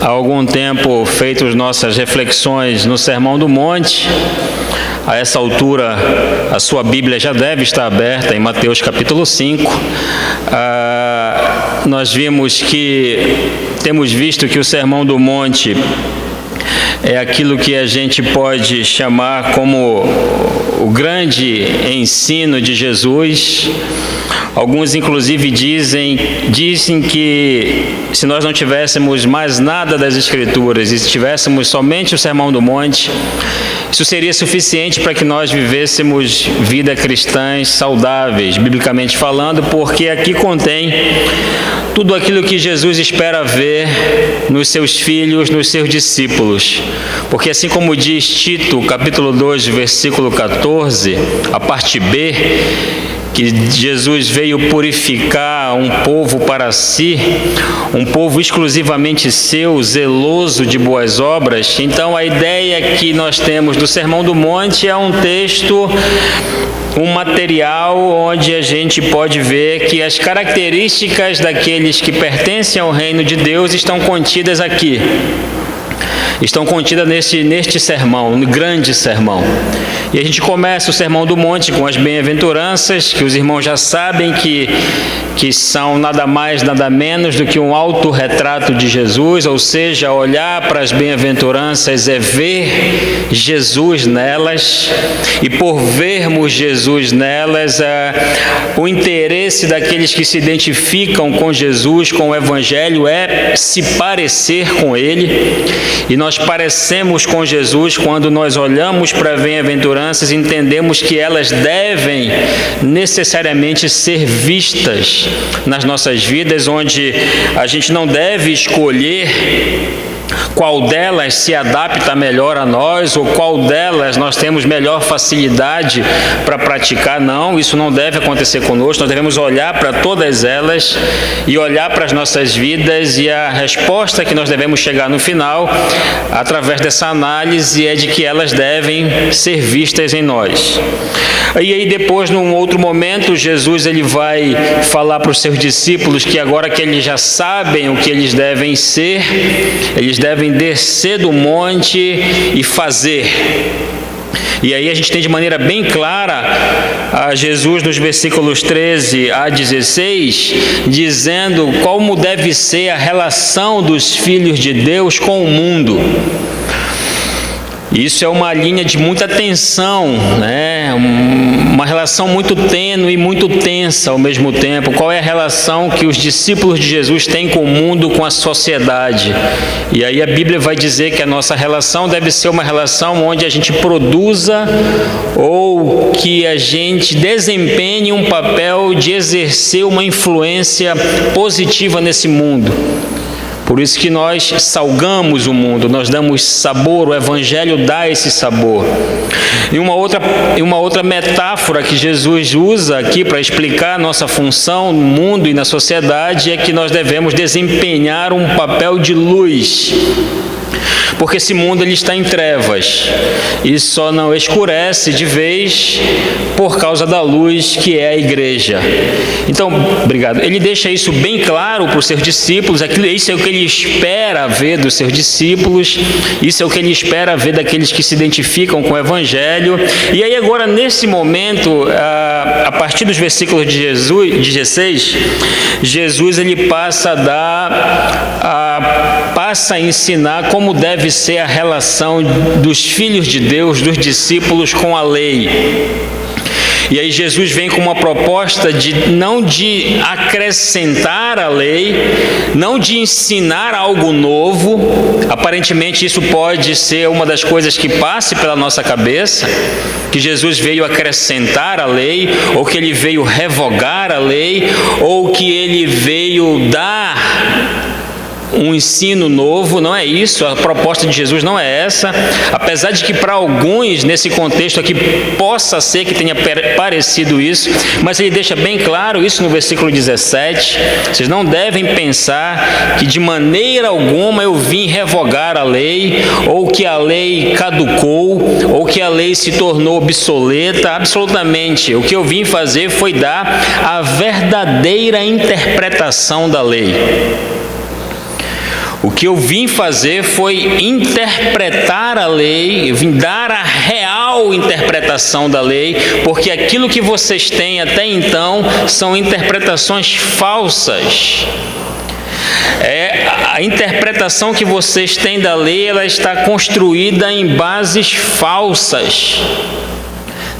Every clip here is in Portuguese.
Há algum tempo feitas nossas reflexões no Sermão do Monte. A essa altura, a sua Bíblia já deve estar aberta em Mateus capítulo 5. Nós temos visto que o Sermão do Monte é aquilo que a gente pode chamar como o grande ensino de Jesus. Alguns, inclusive, dizem que se nós não tivéssemos mais nada das Escrituras e se tivéssemos somente o Sermão do Monte, isso seria suficiente para que nós vivêssemos vida cristãs saudáveis, biblicamente falando, porque aqui contém tudo aquilo que Jesus espera ver nos seus filhos, nos seus discípulos. Porque assim como diz Tito, capítulo 2, versículo 14, a parte B, que Jesus veio purificar um povo para si, um povo exclusivamente seu, zeloso de boas obras. Então a ideia que nós temos do Sermão do Monte é um texto, um material onde a gente pode ver que as características daqueles que pertencem ao reino de Deus estão contidas aqui. Estão contidas neste sermão, no grande sermão. E a gente começa o Sermão do Monte com as bem-aventuranças, que os irmãos já sabem que são nada mais, nada menos do que um autorretrato de Jesus, ou seja, olhar para as bem-aventuranças é ver Jesus nelas, e por vermos Jesus nelas, o interesse daqueles que se identificam com Jesus, com o Evangelho, é se parecer com Ele, e nós parecemos com Jesus quando nós olhamos para as bem-aventuranças e entendemos que elas devem necessariamente ser vistas nas nossas vidas, onde a gente não deve escolher qual delas se adapta melhor a nós ou qual delas nós temos melhor facilidade para praticar. Não, isso não deve acontecer conosco. Nós devemos olhar para todas elas e olhar para as nossas vidas, e a resposta que nós devemos chegar no final, através dessa análise, é de que elas devem ser vistas em nós. E aí depois, num outro momento, Jesus ele vai falar para os seus discípulos que agora que eles já sabem o que eles devem ser, eles devem descer do monte e fazer. E aí a gente tem de maneira bem clara a Jesus nos versículos 13 a 16, dizendo como deve ser a relação dos filhos de Deus com o mundo. Isso é uma linha de muita tensão, né? Uma relação muito tênue e muito tensa ao mesmo tempo. Qual é a relação que os discípulos de Jesus têm com o mundo, com a sociedade? E aí a Bíblia vai dizer que a nossa relação deve ser uma relação onde a gente produza ou que a gente desempenhe um papel de exercer uma influência positiva nesse mundo. Por isso que nós salgamos o mundo, nós damos sabor, o Evangelho dá esse sabor. E uma outra metáfora que Jesus usa aqui para explicar a nossa função no mundo e na sociedade é que nós devemos desempenhar um papel de luz. Porque esse mundo ele está em trevas e só não escurece de vez por causa da luz que é a igreja. Então, obrigado. Ele deixa isso bem claro para os seus discípulos. Isso é o que ele espera ver dos seus discípulos. Isso é o que ele espera ver daqueles que se identificam com o Evangelho. E aí agora, nesse momento, a partir dos versículos de 16, Jesus ele passa a ensinar como deve ser a relação dos filhos de Deus, dos discípulos com a lei. E aí Jesus vem com uma proposta não de acrescentar a lei, não de ensinar algo novo. Aparentemente isso pode ser uma das coisas que passe pela nossa cabeça, que Jesus veio acrescentar a lei, ou que ele veio revogar a lei, ou que ele veio dar um ensino novo. Não é isso, a proposta de Jesus não é essa, apesar de que para alguns nesse contexto aqui possa ser que tenha parecido isso, mas ele deixa bem claro isso no versículo 17, vocês não devem pensar que de maneira alguma eu vim revogar a lei, ou que a lei caducou, ou que a lei se tornou obsoleta. Absolutamente, o que eu vim fazer foi dar a verdadeira interpretação da lei. O que eu vim fazer foi interpretar a lei, eu vim dar a real interpretação da lei, porque aquilo que vocês têm até então são interpretações falsas. A interpretação que vocês têm da lei, ela está construída em bases falsas.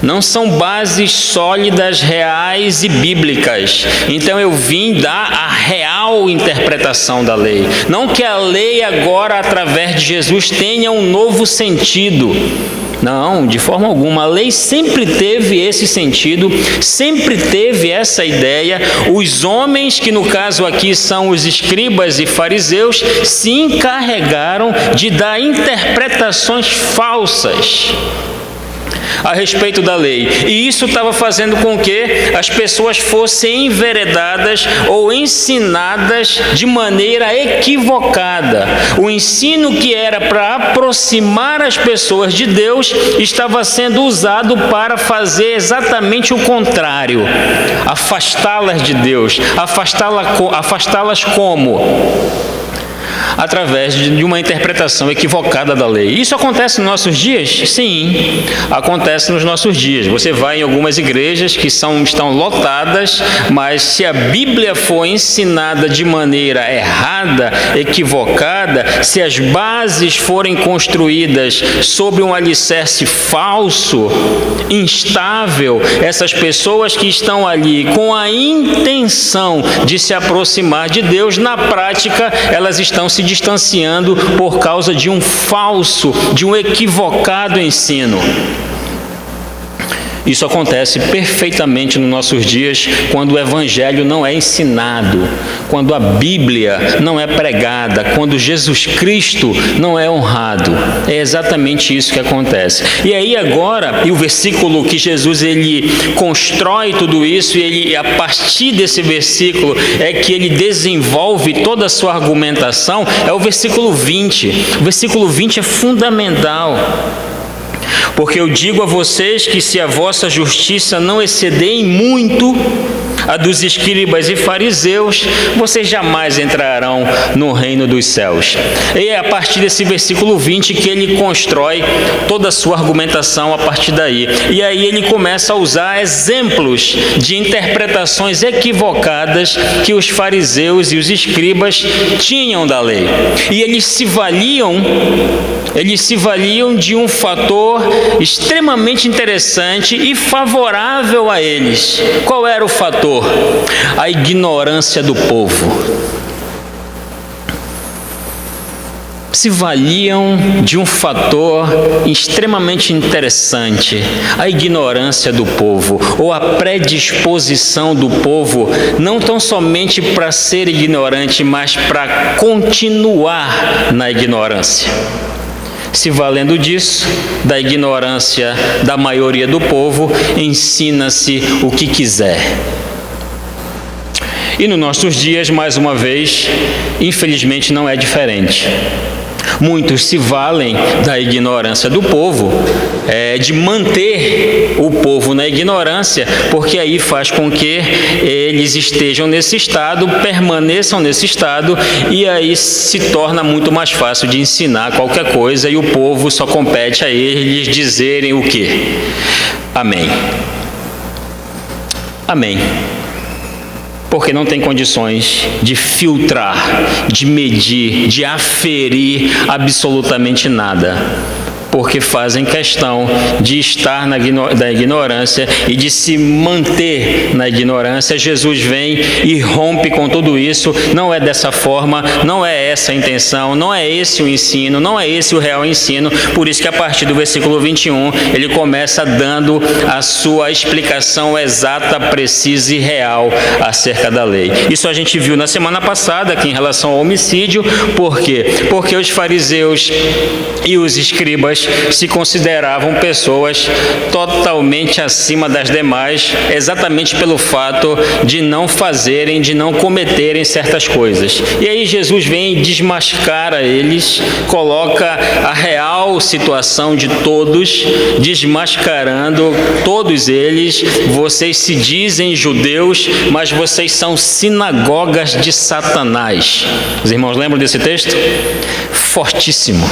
Não são bases sólidas, reais e bíblicas. Então eu vim dar a real interpretação da lei. Não que a lei agora, através de Jesus, tenha um novo sentido. Não, de forma alguma. A lei sempre teve esse sentido, sempre teve essa ideia. Os homens, que no caso aqui são os escribas e fariseus, se encarregaram de dar interpretações falsas a respeito da lei. E isso estava fazendo com que as pessoas fossem enveredadas ou ensinadas de maneira equivocada. O ensino que era para aproximar as pessoas de Deus estava sendo usado para fazer exatamente o contrário. Afastá-las de Deus. Afastá-las como? Através de uma interpretação equivocada da lei. Isso acontece nos nossos dias? Sim, acontece nos nossos dias. Você vai em algumas igrejas que estão lotadas, mas se a Bíblia for ensinada de maneira errada, equivocada, se as bases forem construídas sobre um alicerce falso, instável, essas pessoas que estão ali com a intenção de se aproximar de Deus, na prática, elas estão se distanciando por causa de um falso, de um equivocado ensino. Isso acontece perfeitamente nos nossos dias quando o Evangelho não é ensinado, quando a Bíblia não é pregada, quando Jesus Cristo não é honrado. É exatamente isso que acontece. E aí agora, e o versículo que Jesus ele constrói tudo isso, e a partir desse versículo é que ele desenvolve toda a sua argumentação, é o versículo 20. O versículo 20 é fundamental. Porque eu digo a vocês que se a vossa justiça não exceder em muito a dos escribas e fariseus, vocês jamais entrarão no reino dos céus. E é a partir desse versículo 20 que ele constrói toda a sua argumentação a partir daí. E aí ele começa a usar exemplos de interpretações equivocadas que os fariseus e os escribas tinham da lei. E eles se valiam de um fator extremamente interessante e favorável a eles. Qual era o fator? A ignorância do povo. Se valiam de um fator extremamente interessante, a ignorância do povo, ou a predisposição do povo, não tão somente para ser ignorante, mas para continuar na ignorância. Se valendo disso, da ignorância da maioria do povo, ensina-se o que quiser. E nos nossos dias, mais uma vez, infelizmente não é diferente. Muitos se valem da ignorância do povo, de manter o povo na ignorância, porque aí faz com que eles estejam nesse estado, permaneçam nesse estado, e aí se torna muito mais fácil de ensinar qualquer coisa, e o povo só compete a eles dizerem o quê? Amém. Amém. Porque não tem condições de filtrar, de medir, de aferir absolutamente nada. Porque fazem questão de estar na ignorância e de se manter na ignorância. Jesus vem e rompe com tudo isso. Não é dessa forma, não é essa a intenção, não é esse o ensino, não é esse o real ensino. Por isso que a partir do versículo 21, ele começa dando a sua explicação exata, precisa e real acerca da lei. Isso a gente viu na semana passada aqui em relação ao homicídio. Por quê? Porque os fariseus e os escribas pessoas se consideravam pessoas totalmente acima das demais, exatamente pelo fato de não fazerem, de não cometerem certas coisas. E aí Jesus vem e desmascara eles, coloca a real situação de todos, desmascarando todos eles. Vocês se dizem judeus, mas vocês são sinagogas de Satanás. Os irmãos lembram desse texto? Fortíssimo.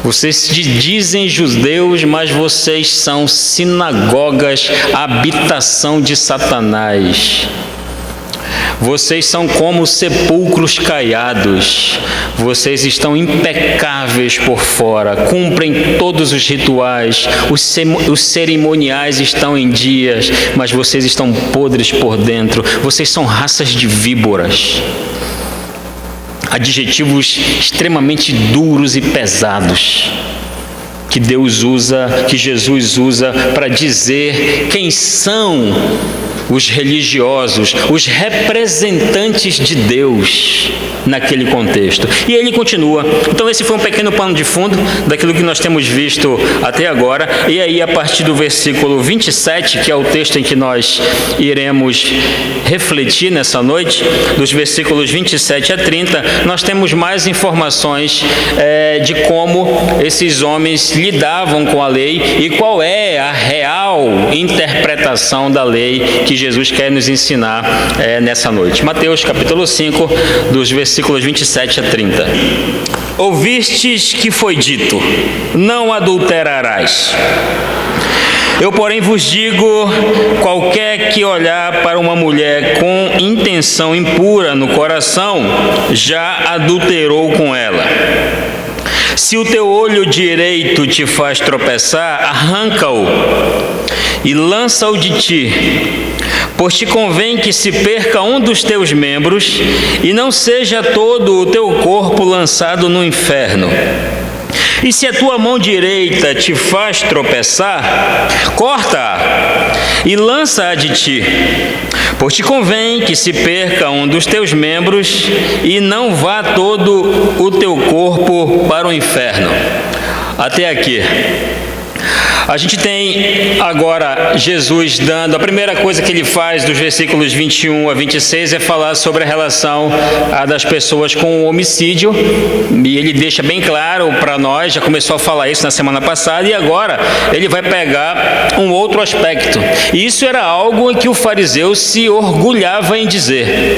Vocês se dizem judeus, mas vocês são sinagogas, habitação de Satanás. Vocês são como sepulcros caiados. Vocês estão impecáveis por fora, cumprem todos os rituais, os cerimoniais estão em dias, mas vocês estão podres por dentro. Vocês são raças de víboras. Adjetivos extremamente duros e pesados que Deus usa, que Jesus usa para dizer quem são os religiosos, os representantes de Deus naquele contexto. E ele continua. Então esse foi um pequeno pano de fundo daquilo que nós temos visto até agora. E aí a partir do versículo 27, que é o texto em que nós iremos refletir nessa noite, dos versículos 27 a 30, nós temos mais informações de como esses homens lidavam com a lei e qual é a real interpretação da lei que Jesus quer nos ensinar nessa noite. Mateus capítulo 5, dos versículos 27 a 30. Ouvistes que foi dito, não adulterarás. Eu, porém, vos digo, qualquer que olhar para uma mulher com intenção impura no coração, já adulterou com ela. Se o teu olho direito te faz tropeçar, arranca-o e lança-o de ti, pois te convém que se perca um dos teus membros e não seja todo o teu corpo lançado no inferno. E se a tua mão direita te faz tropeçar, corta-a e lança-a de ti, pois te convém que se perca um dos teus membros e não vá todo o teu corpo para o inferno. Até aqui. A gente tem agora Jesus dando, a primeira coisa que ele faz dos versículos 21 a 26 é falar sobre a relação das pessoas com o homicídio, e ele deixa bem claro para nós, já começou a falar isso na semana passada, e agora ele vai pegar um outro aspecto. E isso era algo em que o fariseu se orgulhava em dizer.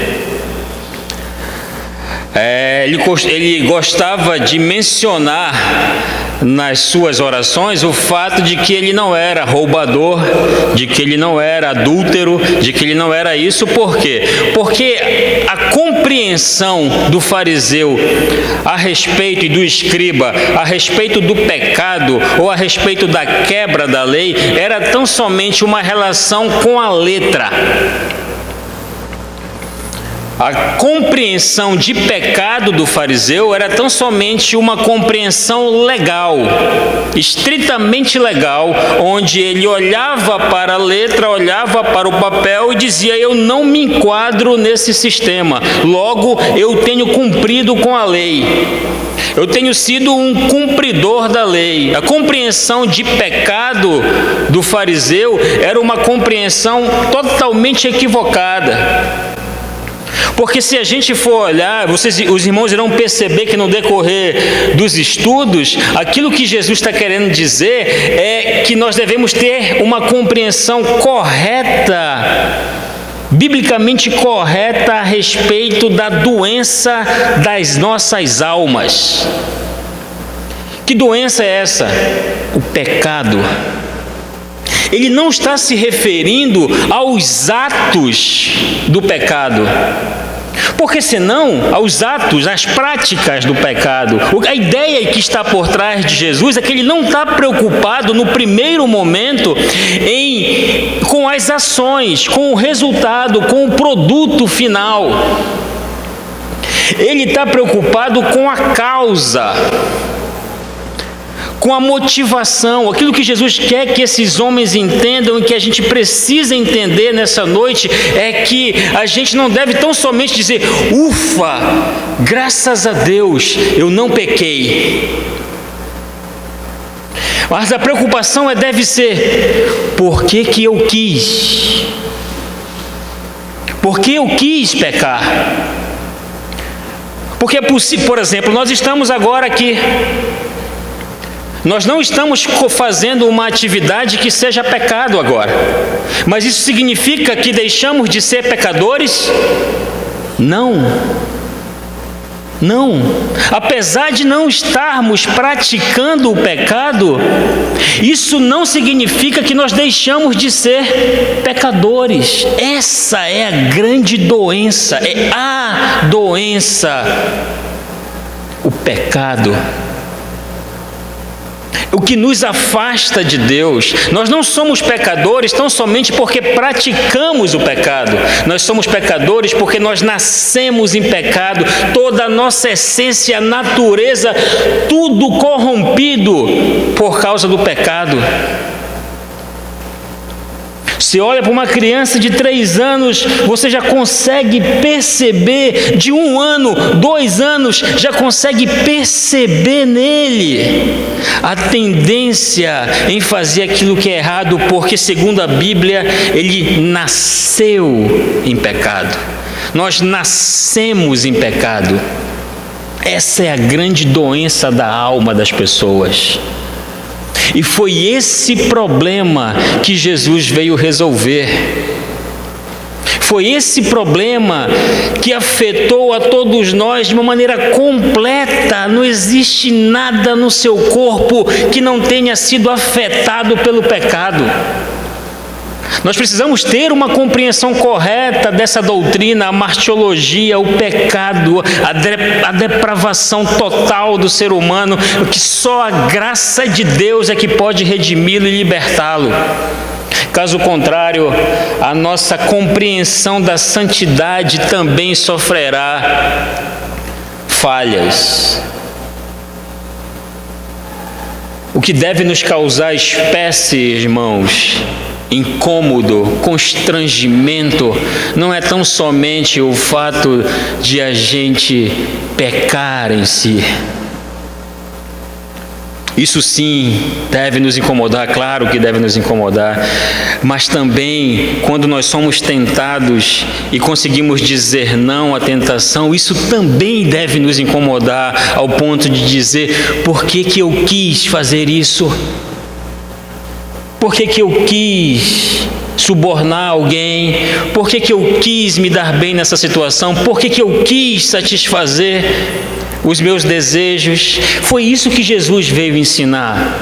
Ele gostava de mencionar nas suas orações o fato de que ele não era roubador, de que ele não era adúltero, de que ele não era isso. Por quê? Porque a compreensão do fariseu a respeito e do escriba, a respeito do pecado ou a respeito da quebra da lei, era tão somente uma relação com a letra. A compreensão de pecado do fariseu era tão somente uma compreensão legal, estritamente legal, onde ele olhava para a letra, olhava para o papel e dizia: eu não me enquadro nesse sistema, logo eu tenho cumprido com a lei. Eu tenho sido um cumpridor da lei. A compreensão de pecado do fariseu era uma compreensão totalmente equivocada. Porque se a gente for olhar, os irmãos irão perceber que no decorrer dos estudos, aquilo que Jesus está querendo dizer é que nós devemos ter uma compreensão correta, biblicamente correta, a respeito da doença das nossas almas. Que doença é essa? O pecado. Ele não está se referindo aos atos do pecado, porque senão, aos atos, às práticas do pecado. A ideia que está por trás de Jesus é que ele não está preocupado no primeiro momento com as ações, com o resultado, com o produto final. Ele está preocupado com a causa, com a motivação. Aquilo que Jesus quer que esses homens entendam e que a gente precisa entender nessa noite é que a gente não deve tão somente dizer: ufa, graças a Deus eu não pequei. Mas a preocupação deve ser: por que eu quis? Por que eu quis pecar? Porque é possível, por exemplo, nós estamos agora aqui. Nós não estamos fazendo uma atividade que seja pecado agora. Mas isso significa que deixamos de ser pecadores? Não. Não. Apesar de não estarmos praticando o pecado, isso não significa que nós deixamos de ser pecadores. Essa é a grande doença, é a doença, o pecado. O que nos afasta de Deus. Nós não somos pecadores tão somente porque praticamos o pecado. Nós somos pecadores porque nós nascemos em pecado. Toda a nossa essência, a natureza, tudo corrompido por causa do pecado. Você olha para uma criança de 3 anos, você já consegue perceber, de 1 ano, 2 anos, já consegue perceber nele a tendência em fazer aquilo que é errado, porque segundo a Bíblia, ele nasceu em pecado. Nós nascemos em pecado. Essa é a grande doença da alma das pessoas. E foi esse problema que Jesus veio resolver. Foi esse problema que afetou a todos nós de uma maneira completa. Não existe nada no seu corpo que não tenha sido afetado pelo pecado. Nós precisamos ter uma compreensão correta dessa doutrina, a martiologia, o pecado, a depravação total do ser humano, que só a graça de Deus é que pode redimi-lo e libertá-lo. Caso contrário, a nossa compreensão da santidade também sofrerá falhas. O que deve nos causar espécie, irmãos, incômodo, constrangimento, não é tão somente o fato de a gente pecar em si. Isso sim deve nos incomodar, claro que deve nos incomodar, mas também quando nós somos tentados e conseguimos dizer não à tentação, isso também deve nos incomodar ao ponto de dizer: por que eu quis fazer isso? Por que eu quis subornar alguém? Por que eu quis me dar bem nessa situação? Por que eu quis satisfazer os meus desejos? Foi isso que Jesus veio ensinar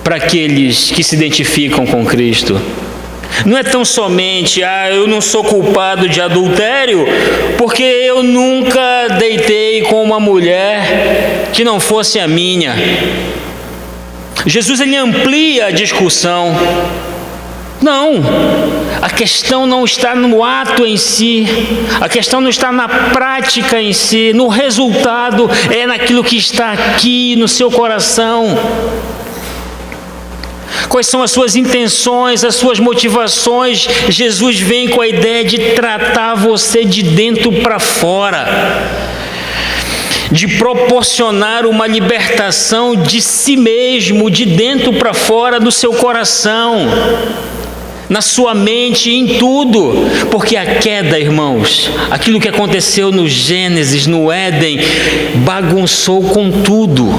para aqueles que se identificam com Cristo. Não é tão somente: eu não sou culpado de adultério porque eu nunca deitei com uma mulher que não fosse a minha. Jesus, ele amplia a discussão. Não, a questão não está no ato em si, a questão não está na prática em si, no resultado, é naquilo que está aqui no seu coração. Quais são as suas intenções, as suas motivações? Jesus vem com a ideia de tratar você de dentro para fora, de proporcionar uma libertação de si mesmo, de dentro para fora do seu coração, na sua mente, em tudo. Porque a queda, irmãos, aquilo que aconteceu no Gênesis, no Éden, bagunçou com tudo.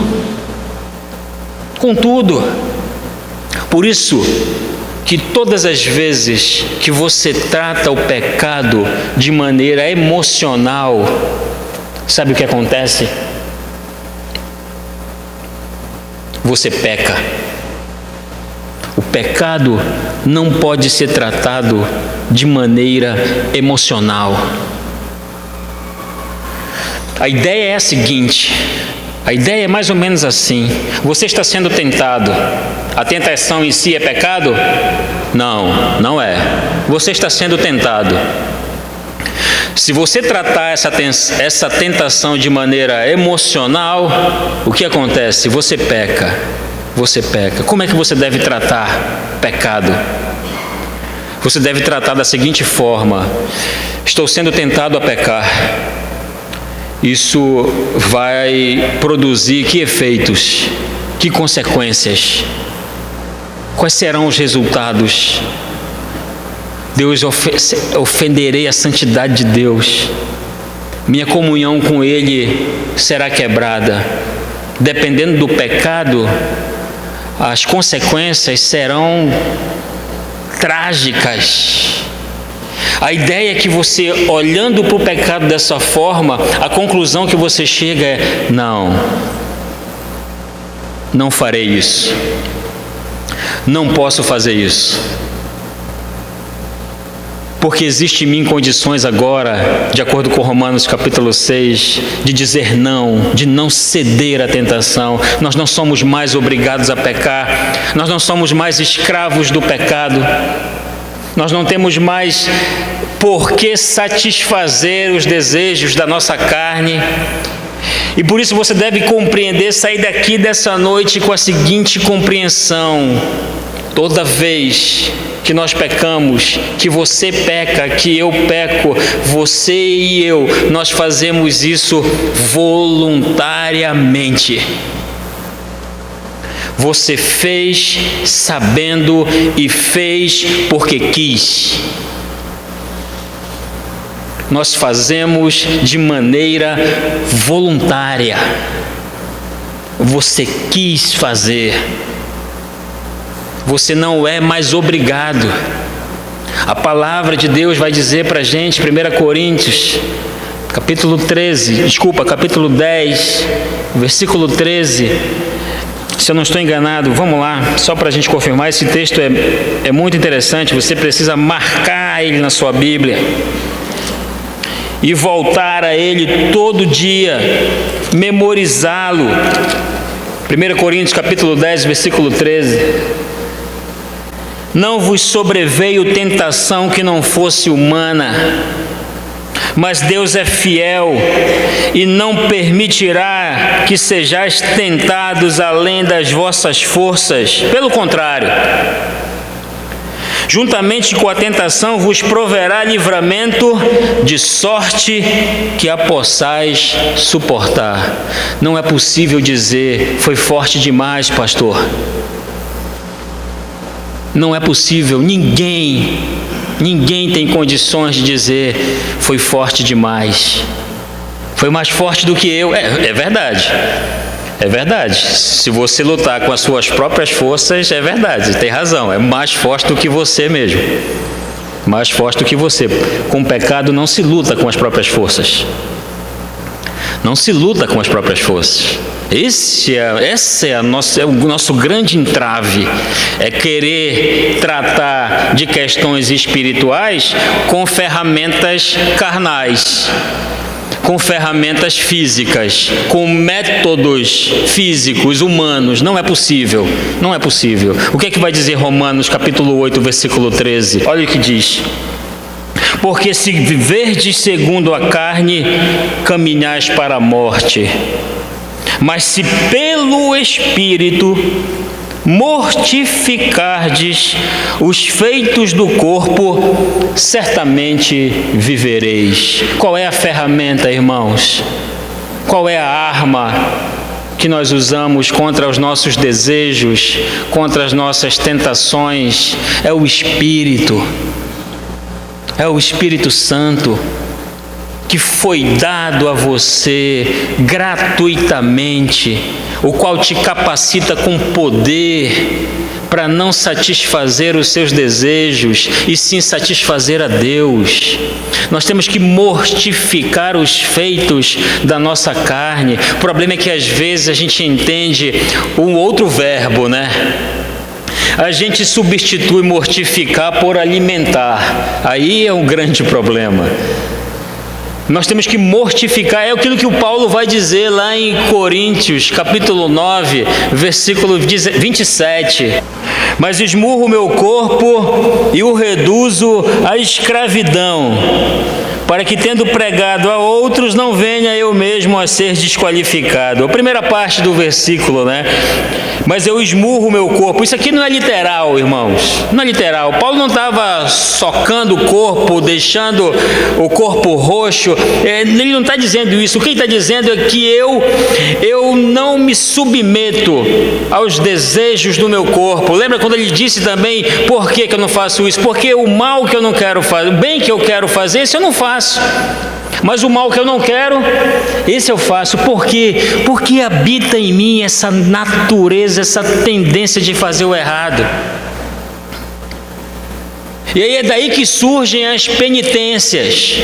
Com tudo. Por isso que todas as vezes que você trata o pecado de maneira emocional, sabe o que acontece? Você peca. O pecado não pode ser tratado de maneira emocional. A ideia é a seguinte: a ideia é mais ou menos assim: você está sendo tentado. A tentação em si é pecado? Não, não é. Você está sendo tentado. Se você tratar essa tentação de maneira emocional, o que acontece? Você peca. Você peca. Como é que você deve tratar pecado? Você deve tratar da seguinte forma: estou sendo tentado a pecar. Isso vai produzir que efeitos? Que consequências? Quais serão os resultados? Ofenderei a santidade de Deus. Minha comunhão com Ele será quebrada. Dependendo do pecado, as consequências serão trágicas. A ideia é que você, olhando para o pecado dessa forma, a conclusão que você chega é: não farei isso. Não posso fazer isso. Porque existe em mim condições agora, de acordo com Romanos capítulo 6, de dizer não, de não ceder à tentação. Nós não somos mais obrigados a pecar, nós não somos mais escravos do pecado, nós não temos mais por que satisfazer os desejos da nossa carne. E por isso você deve compreender, sair daqui dessa noite com a seguinte compreensão: toda vez que nós pecamos, que você peca, que eu peco, você e eu, nós fazemos isso voluntariamente. Você fez sabendo e fez porque quis. Nós fazemos de maneira voluntária. Você quis fazer. Você não é mais obrigado. A palavra de Deus vai dizer para a gente, 1 Coríntios, capítulo 10, versículo 13. Se eu não estou enganado, vamos lá, só para a gente confirmar, esse texto é muito interessante, você precisa marcar ele na sua Bíblia e voltar a ele todo dia, memorizá-lo. 1 Coríntios capítulo 10, versículo 13. Não vos sobreveio tentação que não fosse humana, mas Deus é fiel e não permitirá que sejais tentados além das vossas forças. Pelo contrário, juntamente com a tentação vos proverá livramento, de sorte que a possais suportar. Não é possível dizer: foi forte demais, pastor. Não é possível, ninguém tem condições de dizer: foi forte demais, foi mais forte do que eu. É verdade, se você lutar com as suas próprias forças, é verdade, tem razão, é mais forte do que você mesmo, mais forte do que você. Com o pecado não se luta com as próprias forças, não se luta com as próprias forças. Esse é o nosso grande entrave, é querer tratar de questões espirituais com ferramentas carnais, com ferramentas físicas, com métodos físicos, humanos. Não é possível, não é possível. O que é que vai dizer Romanos capítulo 8, versículo 13? Olha o que diz: porque se viverdes segundo a carne, caminhais para a morte. Mas se pelo Espírito mortificardes os feitos do corpo, certamente vivereis. Qual é a ferramenta, irmãos? Qual é a arma que nós usamos contra os nossos desejos, contra as nossas tentações? É o Espírito. É o Espírito Santo, que foi dado a você gratuitamente, o qual te capacita com poder para não satisfazer os seus desejos, e sim satisfazer a Deus. Nós temos que mortificar os feitos da nossa carne. O problema é que às vezes a gente entende um outro verbo, né? A gente substitui mortificar por alimentar. Aí é um grande problema. Nós temos que mortificar, é aquilo que o Paulo vai dizer lá em Coríntios, capítulo 9, versículo 27. Mas esmurro o meu corpo e o reduzo à escravidão, para que, tendo pregado a outros, não venha eu mesmo a ser desqualificado. A primeira parte do versículo, né? Mas eu esmurro o meu corpo. Isso aqui não é literal, irmãos. Não é literal. Paulo não estava socando o corpo, deixando o corpo roxo. Ele não está dizendo isso. O que ele está dizendo é que eu não me submeto aos desejos do meu corpo. Lembra quando ele disse também, por que eu não faço isso? Porque o mal que eu não quero fazer, o bem que eu quero fazer, isso eu não faço. Mas o mal que eu não quero, esse eu faço. Por quê? Porque habita em mim essa natureza, essa tendência de fazer o errado. E aí é daí que surgem as penitências,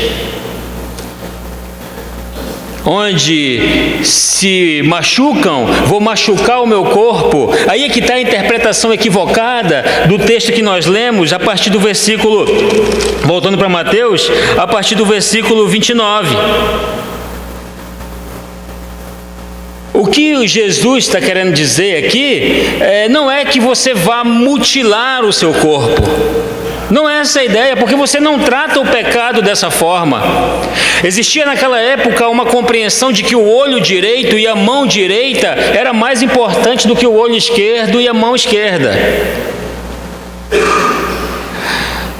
onde se machucam, vou machucar o meu corpo. Aí é que está a interpretação equivocada do texto que nós lemos, a partir do versículo, voltando para Mateus, a partir do versículo 29. O que Jesus está querendo dizer aqui, não é que você vá mutilar o seu corpo. Não é essa a ideia, porque você não trata o pecado dessa forma. Existia naquela época uma compreensão de que o olho direito e a mão direita era mais importante do que o olho esquerdo e a mão esquerda.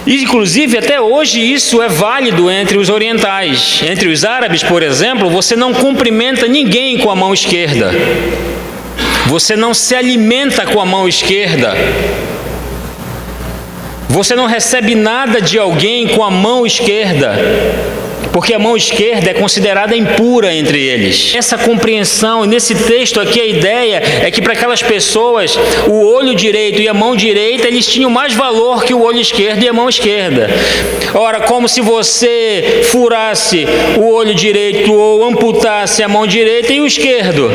Inclusive, até hoje isso é válido entre os orientais. Entre os árabes, por exemplo, você não cumprimenta ninguém com a mão esquerda. Você não se alimenta com a mão esquerda. Você não recebe nada de alguém com a mão esquerda, porque a mão esquerda é considerada impura entre eles. Essa compreensão, nesse texto aqui, a ideia é que para aquelas pessoas, o olho direito e a mão direita, eles tinham mais valor que o olho esquerdo e a mão esquerda. Ora, como se você furasse o olho direito ou amputasse a mão direita e o esquerdo.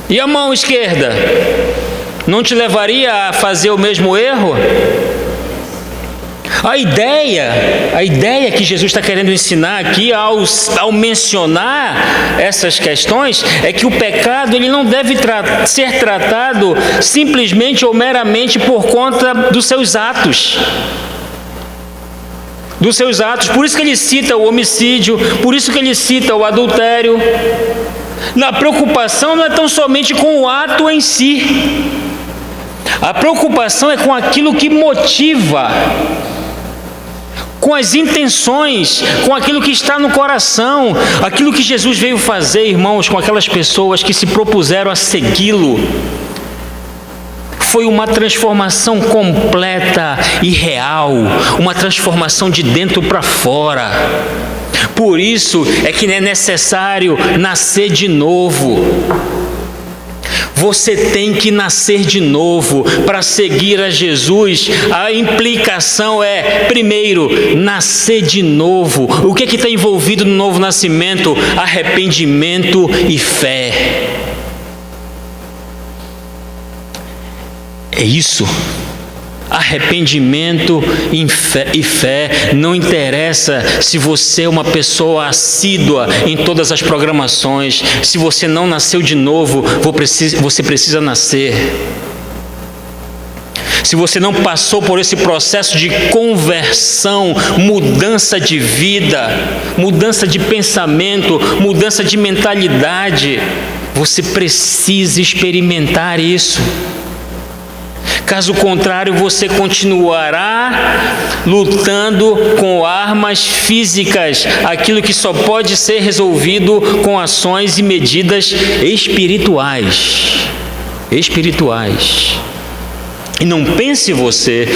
E a mão esquerda? Não te levaria a fazer o mesmo erro? A ideia que Jesus está querendo ensinar aqui ao mencionar essas questões é que o pecado ele não deve ser tratado simplesmente ou meramente por conta dos seus atos. Dos seus atos. Por isso que ele cita o homicídio, por isso que ele cita o adultério. A preocupação não é tão somente com o ato em si. A preocupação é com aquilo que motiva, com as intenções, com aquilo que está no coração, aquilo que Jesus veio fazer, irmãos, com aquelas pessoas que se propuseram a segui-lo. Foi uma transformação completa e real, uma transformação de dentro para fora. Por isso é que é necessário nascer de novo. Você tem que nascer de novo para seguir a Jesus. A implicação é, primeiro, nascer de novo. O que está envolvido no novo nascimento? Arrependimento e fé. É isso. Arrependimento e fé. Não interessa se você é uma pessoa assídua em todas as programações. Se você não nasceu de novo, você precisa nascer. Se você não passou por esse processo de conversão, mudança de vida, mudança de pensamento, mudança de mentalidade, você precisa experimentar isso. Caso contrário, você continuará lutando com armas físicas, aquilo que só pode ser resolvido com ações e medidas espirituais. E não pense você,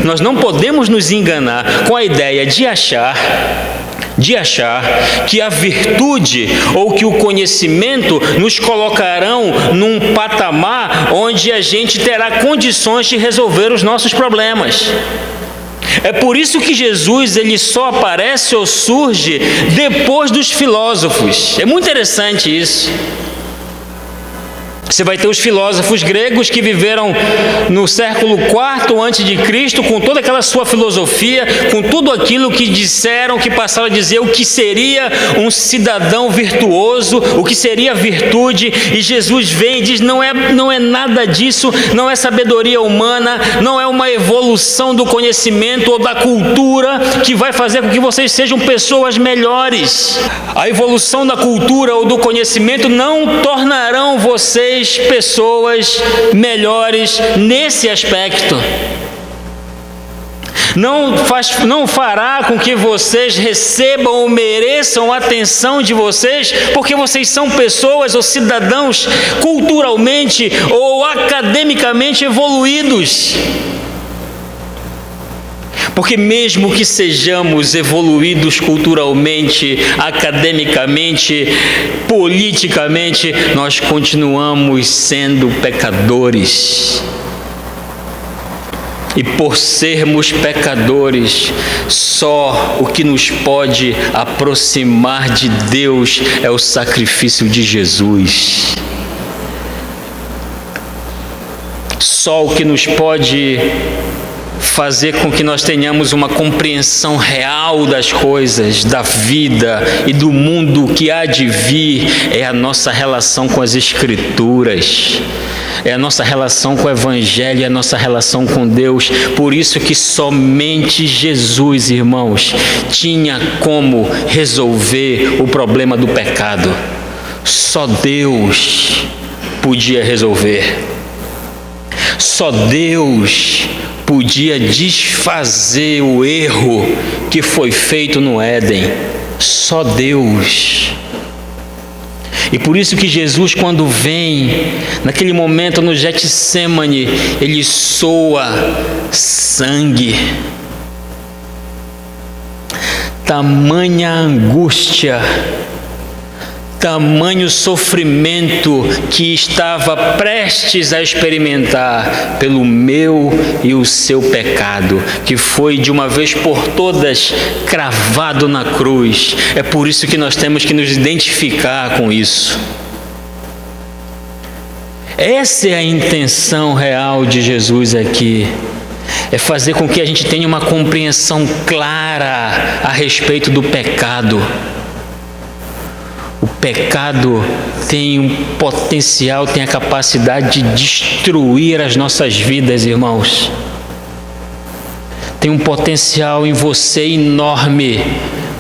nós não podemos nos enganar com a ideia de achar que a virtude ou que o conhecimento nos colocarão num patamar onde a gente terá condições de resolver os nossos problemas. É por isso que Jesus ele só aparece ou surge depois dos filósofos. É muito interessante isso. Você vai ter os filósofos gregos que viveram no século IV a.C., com toda aquela sua filosofia, com tudo aquilo que disseram, que passaram a dizer o que seria um cidadão virtuoso, o que seria virtude, e Jesus vem e diz: não é nada disso, não é sabedoria humana, não é uma evolução do conhecimento ou da cultura que vai fazer com que vocês sejam pessoas melhores. A evolução da cultura ou do conhecimento não tornarão vocês pessoas melhores nesse aspecto. Não fará com que vocês recebam ou mereçam a atenção de vocês, porque vocês são pessoas ou cidadãos culturalmente ou academicamente evoluídos. Porque mesmo que sejamos evoluídos culturalmente, academicamente, politicamente, nós continuamos sendo pecadores. E por sermos pecadores, só o que nos pode aproximar de Deus é o sacrifício de Jesus. Só o que nos pode fazer com que nós tenhamos uma compreensão real das coisas, da vida e do mundo que há de vir, é a nossa relação com as Escrituras, é a nossa relação com o Evangelho, é a nossa relação com Deus. Por isso que somente Jesus, irmãos, tinha como resolver o problema do pecado. Só Deus podia resolver. Só Deus podia desfazer o erro que foi feito no Éden. Só Deus. E por isso que Jesus, quando vem, naquele momento no Getsêmani, ele soa sangue. Tamanha angústia, tamanho sofrimento que estava prestes a experimentar pelo meu e o seu pecado, que foi de uma vez por todas cravado na cruz. É por isso que nós temos que nos identificar com isso. Essa é a intenção real de Jesus aqui. É fazer com que a gente tenha uma compreensão clara a respeito do pecado. O pecado tem um potencial, tem a capacidade de destruir as nossas vidas, irmãos. Tem um potencial em você enorme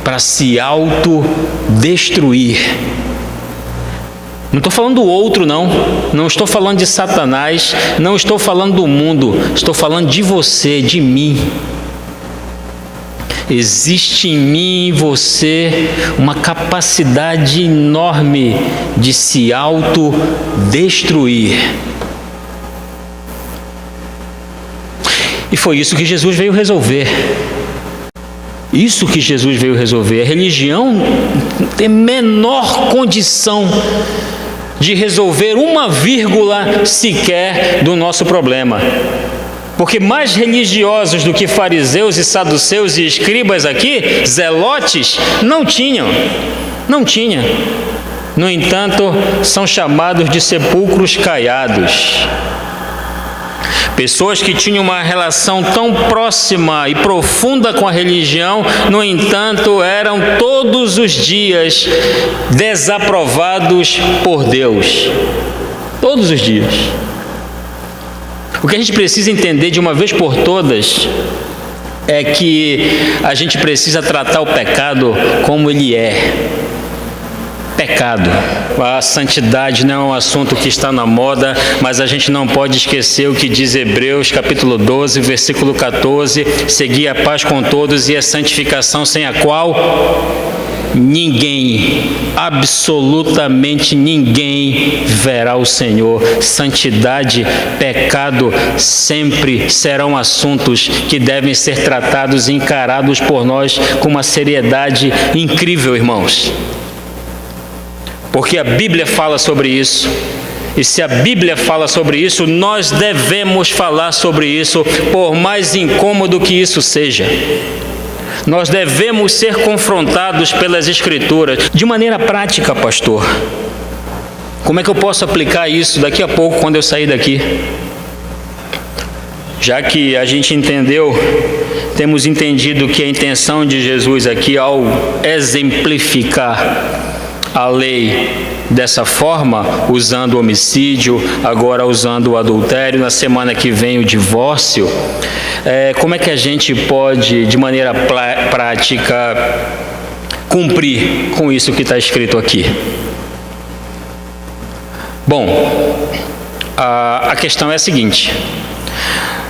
para se autodestruir. Não estou falando do outro, não estou falando de Satanás, não estou falando do mundo, estou falando de você, de mim. Existe em mim e em você uma capacidade enorme de se autodestruir. E foi isso que Jesus veio resolver. Isso que Jesus veio resolver. A religião tem menor condição de resolver uma vírgula sequer do nosso problema. Porque mais religiosos do que fariseus e saduceus e escribas aqui, zelotes, não tinham. No entanto, são chamados de sepulcros caiados. Pessoas que tinham uma relação tão próxima e profunda com a religião, no entanto, eram todos os dias desaprovados por Deus. Todos os dias. O que a gente precisa entender de uma vez por todas é que a gente precisa tratar o pecado como ele é. Pecado. A santidade não é um assunto que está na moda, mas a gente não pode esquecer o que diz Hebreus capítulo 12, versículo 14: segui a paz com todos e a santificação, sem a qual ninguém, absolutamente ninguém verá o Senhor. Santidade, pecado sempre serão assuntos que devem ser tratados e encarados por nós com uma seriedade incrível, irmãos. Porque a Bíblia fala sobre isso. E se a Bíblia fala sobre isso, nós devemos falar sobre isso, por mais incômodo que isso seja. Nós devemos ser confrontados pelas Escrituras. De maneira prática, pastor, Como é que eu posso aplicar isso daqui a pouco, quando eu sair daqui? Já que a gente temos entendido que a intenção de Jesus aqui, ao exemplificar a lei dessa forma, usando o homicídio, agora usando o adultério, na semana que vem o divórcio, como é que a gente pode, de maneira prática, cumprir com isso que está escrito aqui? Bom, a questão é a seguinte: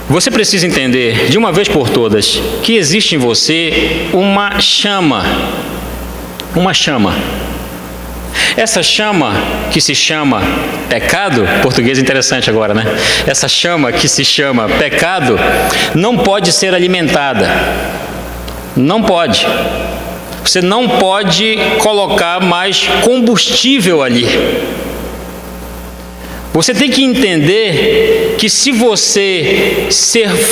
você precisa entender, de uma vez por todas, que existe em você uma chama. Uma chama. Essa chama que se chama pecado, português interessante agora, né? Essa chama que se chama pecado não pode ser alimentada. Não pode. Você não pode colocar mais combustível ali. Você tem que entender que se você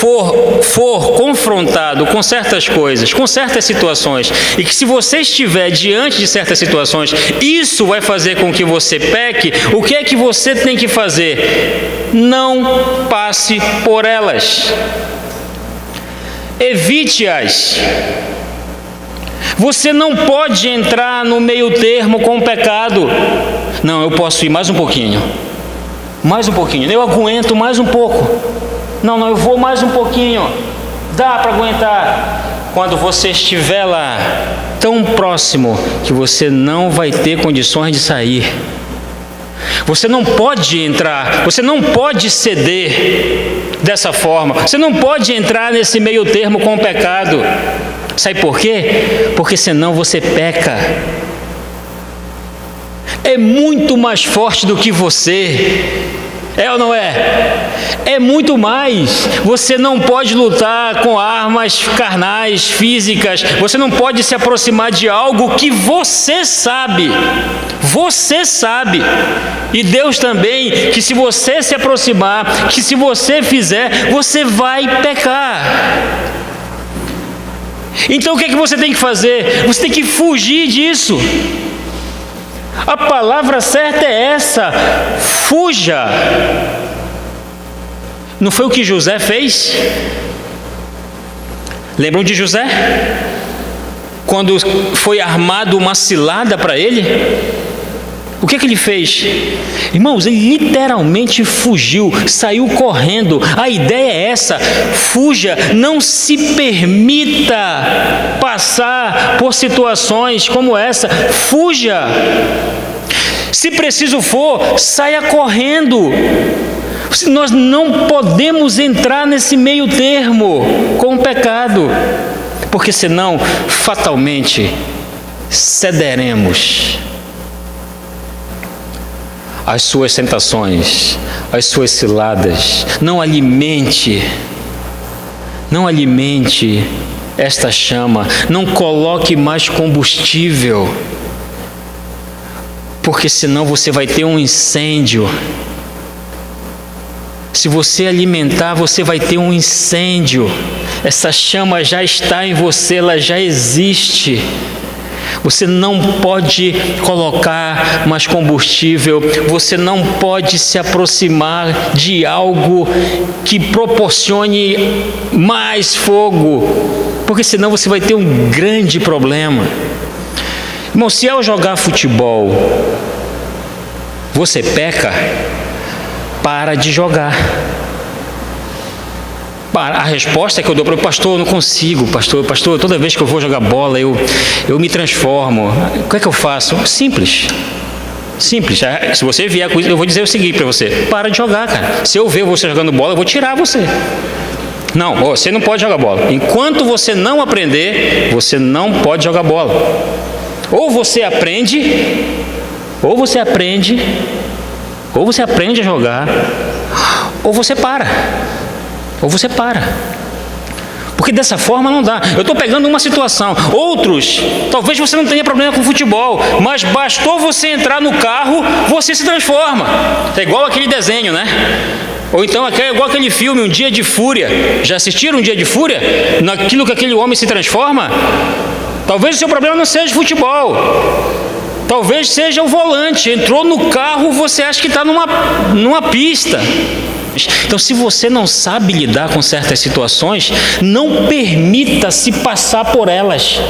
for confrontado com certas coisas, com certas situações, e que se você estiver diante de certas situações, isso vai fazer com que você peque, o que é que você tem que fazer? Não passe por elas. Evite-as. Você não pode entrar no meio termo com o pecado. Não, eu posso ir mais um pouquinho. Mais um pouquinho, eu aguento mais um pouco. Não, eu vou mais um pouquinho. Dá para aguentar. Quando você estiver lá, tão próximo, que você não vai ter condições de sair. Você não pode entrar, você não pode ceder dessa forma. Você não pode entrar nesse meio termo com o pecado. Sabe por quê? Porque senão você peca. É muito mais forte do que você. É ou não é? É muito mais. Você não pode lutar com armas carnais, físicas. Você não pode se aproximar de algo que você sabe. Você sabe. E Deus também, que se você se aproximar, que se você fizer, você vai pecar. Então o que é que você tem que fazer? Você tem que fugir disso. A palavra certa é essa: fuja. Não foi o que José fez? Lembram de José? Quando foi armado uma cilada para ele? O que ele fez? Irmãos, ele literalmente fugiu, saiu correndo. A ideia é essa: fuja, não se permita passar por situações como essa. Fuja. Se preciso for, saia correndo. Nós não podemos entrar nesse meio termo com o pecado, porque senão fatalmente cederemos às suas tentações, às suas ciladas. Não alimente esta chama, não coloque mais combustível, porque senão você vai ter um incêndio. Se você alimentar, você vai ter um incêndio. Essa chama já está em você, ela já existe. Você não pode colocar mais combustível, você não pode se aproximar de algo que proporcione mais fogo, porque senão você vai ter um grande problema. Irmão, se ao jogar futebol você peca, para de jogar. A resposta que eu dou para o pastor: eu não consigo, pastor, toda vez que eu vou jogar bola, eu me transformo. O que é que eu faço? Simples. Se você vier com isso, eu vou dizer o seguinte para você: para de jogar, cara. Se eu ver você jogando bola, eu vou tirar você. Não, você não pode jogar bola. Enquanto você não aprender, você não pode jogar bola. Ou você aprende a jogar, ou você para. Porque dessa forma não dá. Eu estou pegando uma situação. Outros, talvez você não tenha problema com futebol, mas bastou você entrar no carro, você se transforma. É igual aquele desenho, né? Ou então é igual aquele filme, Um Dia de Fúria. Já assistiram Um Dia de Fúria? Naquilo que aquele homem se transforma? Talvez o seu problema não seja futebol. Talvez seja o volante. Entrou no carro, você acha que está numa pista. Então, se você não sabe lidar com certas situações, não permita-se passar por elas.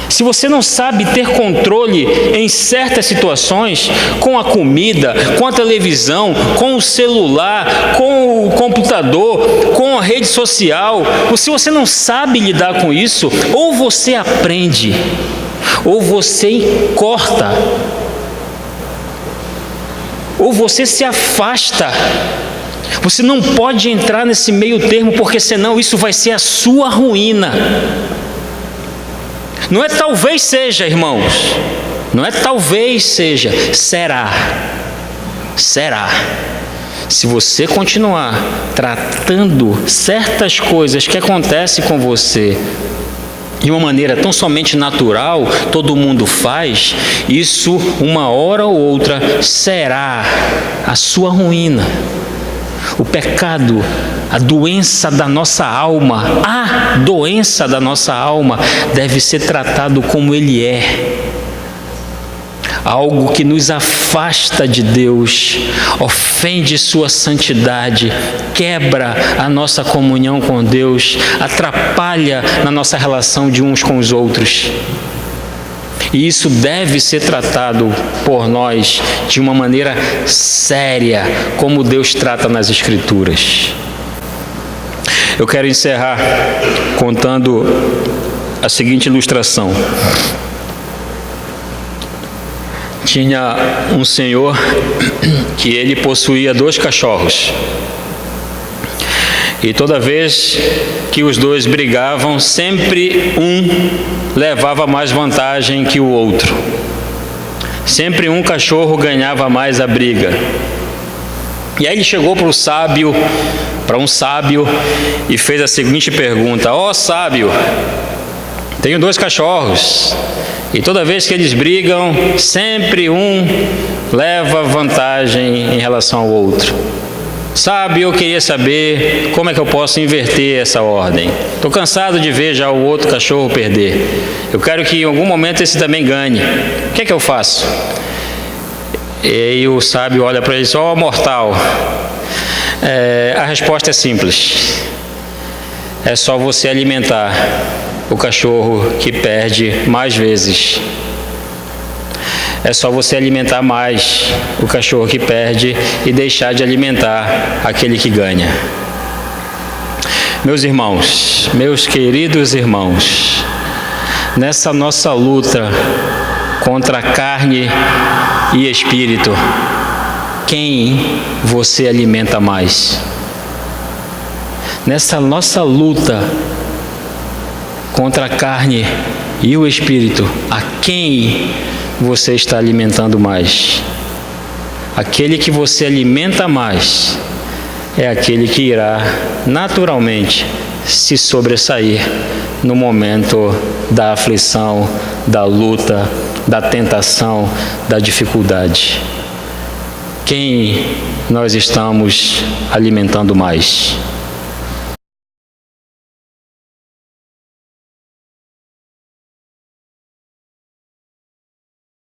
Se você não sabe ter controle em certas situações, com a comida, com a televisão, com o celular, com o computador, com a rede social, se você não sabe lidar com isso, ou você aprende, ou você corta, ou você se afasta. Você não pode entrar nesse meio termo, porque senão isso vai ser a sua ruína. Não é talvez seja, irmãos. Não é talvez seja. Será. Será. Se você continuar tratando certas coisas que acontecem com você de uma maneira tão somente natural, todo mundo faz, isso uma hora ou outra será a sua ruína. O pecado, a doença da nossa alma, deve ser tratado como ele é. Algo que nos afasta de Deus, ofende sua santidade, quebra a nossa comunhão com Deus, atrapalha na nossa relação de uns com os outros. E isso deve ser tratado por nós de uma maneira séria, como Deus trata nas Escrituras. Eu quero encerrar contando a seguinte ilustração. Tinha um senhor que ele possuía 2 cachorros. E toda vez que os 2 brigavam, sempre um levava mais vantagem que o outro. Sempre um cachorro ganhava mais a briga. E aí ele chegou para um sábio, e fez a seguinte pergunta: ó sábio, tenho 2 cachorros, e toda vez que eles brigam, sempre um leva vantagem em relação ao outro. Sabe, eu queria saber como é que eu posso inverter essa ordem. Estou cansado de ver já o outro cachorro perder. Eu quero que em algum momento esse também ganhe. O que é que eu faço? E aí o sábio olha para ele e diz: ó mortal, a resposta é simples. É só você alimentar o cachorro que perde mais vezes. É só você alimentar mais o cachorro que perde e deixar de alimentar aquele que ganha. Meus irmãos, meus queridos irmãos, nessa nossa luta contra a carne e espírito, quem você alimenta mais? Nessa nossa luta contra a carne e o espírito, a quem você está alimentando mais? Aquele que você alimenta mais é aquele que irá naturalmente se sobressair no momento da aflição, da luta, da tentação, da dificuldade. Quem nós estamos alimentando mais?